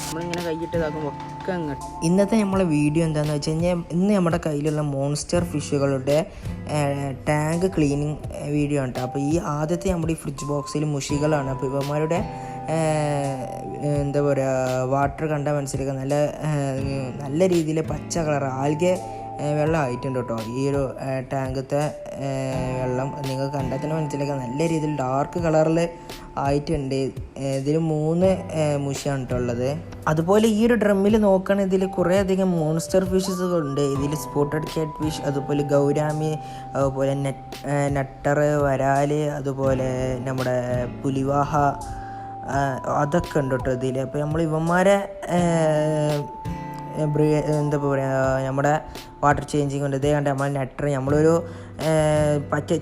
നമ്മളിങ്ങനെ കൈയിട്ട് ഇതാക്കുമ്പോൾ ഒക്കെ അങ്ങോട്ട്. ഇന്നത്തെ നമ്മളെ വീഡിയോ എന്താണെന്ന് വെച്ച് കഴിഞ്ഞാൽ ഇന്ന് നമ്മുടെ കയ്യിലുള്ള മോൺസ്റ്റർ ഫിഷുകളുടെ ടാങ്ക് ക്ലീനിങ് വീഡിയോ ആണ്. അപ്പോൾ ഈ ആദ്യത്തെ നമ്മുടെ ഈ ഫ്രിഡ്ജ് ബോക്സിൽ മുഷികളാണ്. അപ്പോൾ ഇവന്മാരുടെ എന്താ പറയുക, വാട്ടർ കണ്ടാൽ മനസ്സിലാക്കുക നല്ല രീതിയിൽ പച്ച കളർ ആൽഗെ വെള്ളം ആയിട്ടുണ്ട് കേട്ടോ. ഈ ഒരു ടാങ്കത്തെ വെള്ളം നിങ്ങൾക്ക് കണ്ടാൽ തന്നെ മനസ്സിലാക്കുക നല്ല രീതിയിൽ ഡാർക്ക് കളറിൽ ആയിട്ടുണ്ട്. ഇതിൽ 3 മുഷിയാണ് കേട്ടോ ഉള്ളത്. അതുപോലെ ഈ ഒരു ഡ്രമ്മിൽ നോക്കുകയാണെങ്കിൽ ഇതിൽ കുറേ അധികം മോൺസ്റ്റർ ഫിഷസ് ഉണ്ട്. ഇതിൽ സ്പോട്ടഡ് കാറ്റ് ഫിഷ്, അതുപോലെ ഗൗരാമി, അതുപോലെ നട്ടർ, വരാല്, അതുപോലെ നമ്മുടെ പുലിവാഹ, അതൊക്കെ ഉണ്ട് കേട്ടോ ഇതിൽ. അപ്പോൾ നമ്മൾ ഇവന്മാരെ എന്താ പറയുക, നമ്മുടെ വാട്ടർ ചേഞ്ചിങ് ഉണ്ട്. ഇതേ കണ്ട് നമ്മൾ നട്ടർ നമ്മളൊരു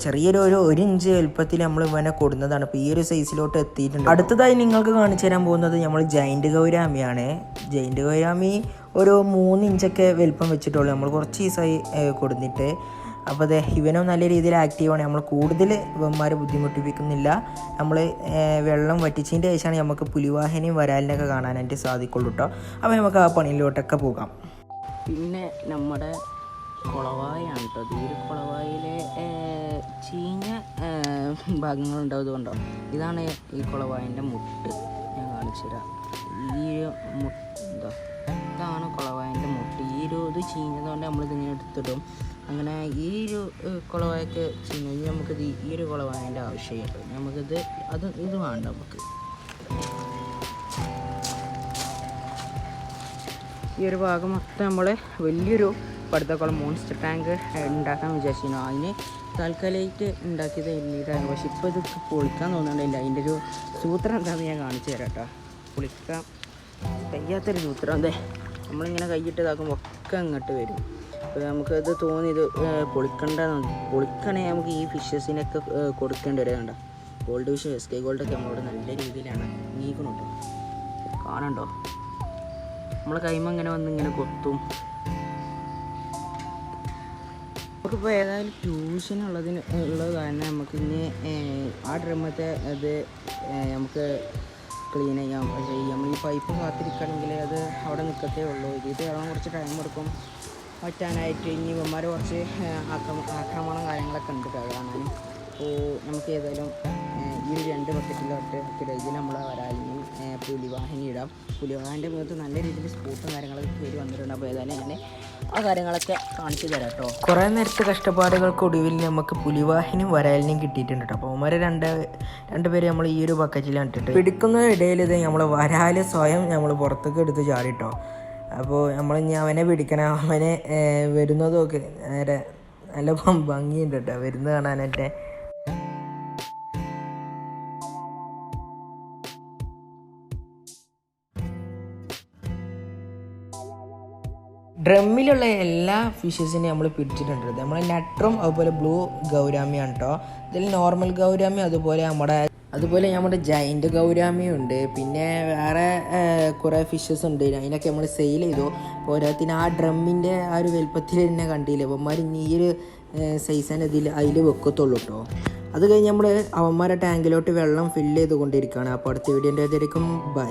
ചെറിയൊരു 1 ഇഞ്ച് വലുപ്പത്തിൽ നമ്മൾ ഇവനെ കൊടുന്നതാണ്. അപ്പോൾ ഈ ഒരു സൈസിലോട്ട് എത്തിയിട്ടുണ്ട്. അടുത്തതായി നിങ്ങൾക്ക് കാണിച്ചു തരാൻ പോകുന്നത് നമ്മൾ ജൈൻറ്റ് ഗൗരാമിയാണ്. ജൈൻറ്റ് ഗൗരാമി ഒരു 3 ഇഞ്ചൊക്കെ വലുപ്പം വെച്ചിട്ടുള്ളൂ. നമ്മൾ കുറച്ച് ദിവസമായി കൊടുത്തിട്ട്. അപ്പോൾ അതെ, ഇവനും നല്ല രീതിയിൽ ആക്റ്റീവാണ്. നമ്മൾ കൂടുതൽ ഇവന്മാരെ ബുദ്ധിമുട്ടിപ്പിക്കുന്നില്ല. നമ്മൾ വെള്ളം വറ്റിച്ചതിൻ്റെ ശേഷമാണ് നമുക്ക് പുലിവാഹിനെയും വരാലിനൊക്കെ കാണാനായിട്ട് സാധിക്കുള്ളൂ കേട്ടോ. അപ്പോൾ നമുക്ക് ആ പണിയിലോട്ടൊക്കെ പോകാം. പിന്നെ നമ്മുടെ കുളവായാണ് കേട്ടോ. ഈ ഒരു കുളവായിലെ ചീഞ്ഞ ഭാഗങ്ങളുണ്ടാവുന്നതുകൊണ്ടോ, ഇതാണ് ഈ കുളവായിൻ്റെ മുട്ട്. ഞാൻ കാണിച്ചു തരാം. ഈ ഇതാണ് കുളവായിൻ്റെ മുട്ട്. ഇത് ചീഞ്ഞതുകൊണ്ട് നമ്മളിതിങ്ങനെ എടുത്തിടും. അങ്ങനെ ഈ ഒരു കുളവായൊക്കെ ചീഞ്ഞ് നമുക്കിത് ഈ ഒരു കുളവായതിൻ്റെ ആവശ്യമില്ല. നമുക്കിത് ഇത് വേണ്ട. നമുക്ക് ഈ ഒരു ഭാഗം മൊത്തം നമ്മൾ വലിയൊരു പടുത്തക്കുളം മോൺസ്റ്റർ ടാങ്ക് ഉണ്ടാക്കാൻ വിചാരിച്ചിരുന്നു. അതിന് താൽക്കാലികമായിട്ട് ഉണ്ടാക്കിയത് ഇല്ലായിരുന്നു. പക്ഷെ ഇപ്പോൾ ഇത് പൊളിക്കാൻ തോന്നുന്നുണ്ടില്ല. അതിൻ്റെ ഒരു സൂത്രം എന്താണെന്ന് ഞാൻ കാണിച്ചു തരാം കേട്ടോ. പൊളിക്കാൻ കഴിയാത്തൊരു സൂത്രം. അതെ, നമ്മളിങ്ങനെ കൈയിട്ട് ഇതാക്കുമ്പോൾ ഒക്കെ അങ്ങോട്ട് വരും. അപ്പോൾ നമുക്കത് തോന്നി ഇത് പൊളിക്കണേ നമുക്ക് ഈ ഫിഷസിനൊക്കെ കൊടുക്കേണ്ടി വരും. കണ്ടോ, ഗോൾഡ് ഫിഷ്, സ്കൈ ഗോൾഡൊക്കെ നമ്മളോട് നല്ല രീതിയിലാണ് നീക്കണുണ്ടോ, കാണണ്ടോ. നമ്മളെ കൈമ ഇങ്ങനെ വന്ന് ഇങ്ങനെ കൊത്തും. നമുക്കിപ്പോൾ ഏതായാലും ട്യൂഷൻ ഉള്ളത് കാരണം നമുക്ക് ഇനി ആ ഡ്രമ്മത്തെ അത് നമുക്ക് ക്ലീൻ ചെയ്യാം. പക്ഷേ നമ്മൾ ഈ പൈപ്പ് കാത്തിരിക്കുകയാണെങ്കിൽ അത് അവിടെ നിൽക്കത്തേ ഉള്ളൂ. ഇത് വെള്ളം കുറച്ച് ടൈം എടുക്കും വറ്റാനായിട്ട്. ഇനി ഇവന്മാർ കുറച്ച് ആക്രമണം കാര്യങ്ങളൊക്കെ ഉണ്ട് കാണാനും. അപ്പോൾ നമുക്ക് ഏതായാലും ഈ 2 ബക്കറ്റിലോട്ട് ഇതിൽ നമ്മൾ വരാലിനും പുലിവാഹിനി ഇടാം. പുലിവാഹിൻ്റെ മുഖത്ത് നല്ല രീതിയിൽ സ്പോട്ടും കാര്യങ്ങളൊക്കെ കയറി വന്നിട്ടുണ്ട്. അപ്പോൾ ഏതായാലും ഞാൻ ആ കാര്യങ്ങളൊക്കെ കാണിച്ചു തരാം കേട്ടോ. കുറേ നേരത്തെ കഷ്ടപ്പാടുകൾക്കൊടുവിൽ നമുക്ക് പുലിവാഹിനും വരാലിനും കിട്ടിയിട്ടുണ്ട് കേട്ടോ. അപ്പോൾ അവന്മാരെ രണ്ടുപേര് നമ്മൾ ഈ ഒരു ബക്കറ്റിലാണ് ഇട്ടിട്ട് പിടിക്കുന്നതിനിടയിൽ ഇത് നമ്മൾ വരാൽ സ്വയം നമ്മൾ പുറത്തേക്ക് എടുത്ത് ചാടിട്ടോ. അപ്പോൾ നമ്മൾ ഇനി അവനെ പിടിക്കണം. അവനെ വരുന്നതൊക്കെ നേരെ നല്ല ഭംഗിയുണ്ട് കേട്ടോ വരുന്നത് കാണാനായിട്ട്. ഡ്രമ്മിലുള്ള എല്ലാ ഫിഷസിനെയും നമ്മൾ പിടിച്ചിട്ടുണ്ട്. നമ്മൾ നട്ടറും അതുപോലെ ബ്ലൂ ഗൗരാമിയാണ് കേട്ടോ. ഇതിൽ നോർമൽ ഗൗരാമി അതുപോലെ നമ്മുടെ ജൈൻറ്റ് ഗൗരാമിയും ഉണ്ട്. പിന്നെ വേറെ കുറേ ഫിഷസ് ഉണ്ട്. അതിനൊക്കെ നമ്മൾ സെയിൽ ചെയ്തു. പോരാത്തിന് ആ ഡ്രമ്മിൻ്റെ ആ ഒരു വലുപ്പത്തിൽ തന്നെ കണ്ടില്ലേ. അവന്മാർ ഇനി ഈ ഒരു സൈസാണ് അതിൽ വെക്കത്തുള്ളൂ കേട്ടോ. അത് കഴിഞ്ഞ് നമ്മൾ അവന്മാരെ ടാങ്കിലോട്ട് വെള്ളം ഫില്ല് ചെയ്തുകൊണ്ടിരിക്കുകയാണ്. അപ്പോൾ അടുത്ത വീഡിയോൻ്റെ ആയിരിക്കും ബൈ.